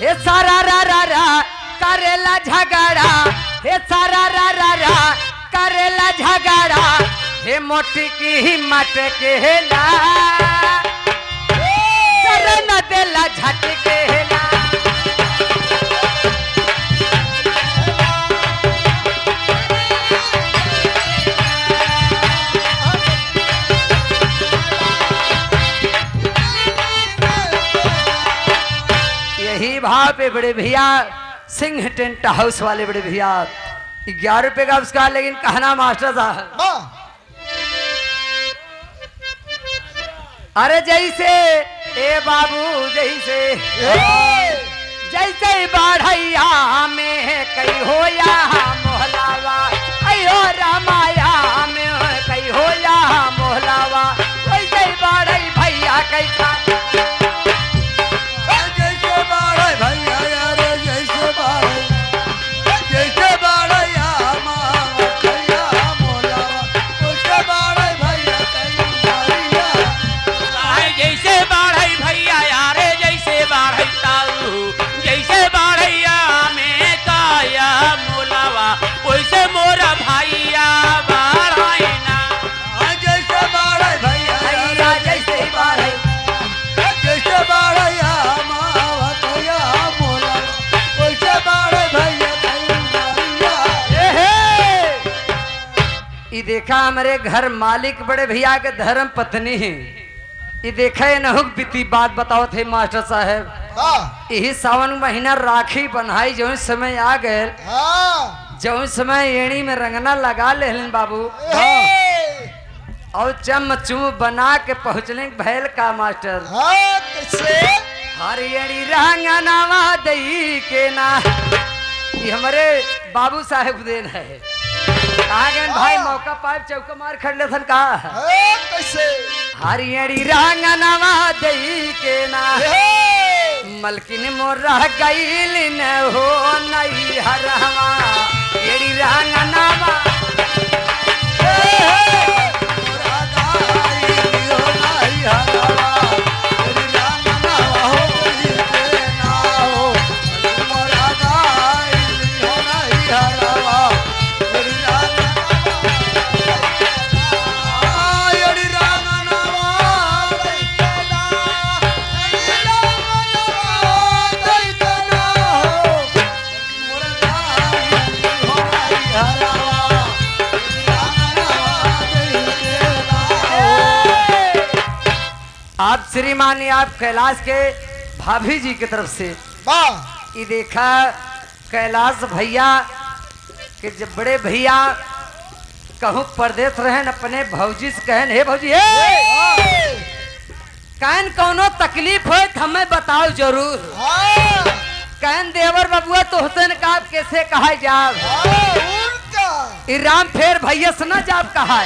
हे सारा रा रा रा करेला झगड़ा, हे सारा रा रा रा करेला झगड़ा, हे मोटी की हिम्मत के ला न देला झटके ला। यही भाव पे बड़े भैया सिंह टेंट हाउस वाले बड़े भैया 11 रुपए का उसका, लेकिन कहना मास्टर साहब अरे जैसे ए बाबू जैसे जैसे बढ़ैया में कई हो या मोहलावा, अयो रामाया में कई हो या मोहलावा, वैसे बढ़ई भैया कई खा देखा हमारे घर मालिक बड़े भैया के धर्म पत्नी है। ये देखा नहुक बीती बात बताओ थे मास्टर साहब। यही सावन महीना राखी बन्हाई जो समय आ गए, जो समय एड़ी में रंगना लगा ले बाबू और चमचू बना के पहुँचने भैल का मास्टर हरियड़ी रंगनावा दई के ना, ये हमारे बाबू साहेब देन है। कहा गए भाई मौका पाइप चौका मार खड़ ले का हरियड़ी रंगनावा दई के ना, मलकिन मोरा गईल न हो नहीं हरवा एड़ी रंगनावा आप श्रीमान आप कैलाश के भाभी जी की तरफ से ये देखा कैलाश भैया के जब बड़े भैया कहूँ परदेश रहे अपने भौजी से कहन हे भौजी कहन कौनो तकलीफ हो तो हमें बताओ जरूर। कहन देवर बबुआ तो हुसैन का कैसे कहा जाब राम फेर भैया से न जाब कहा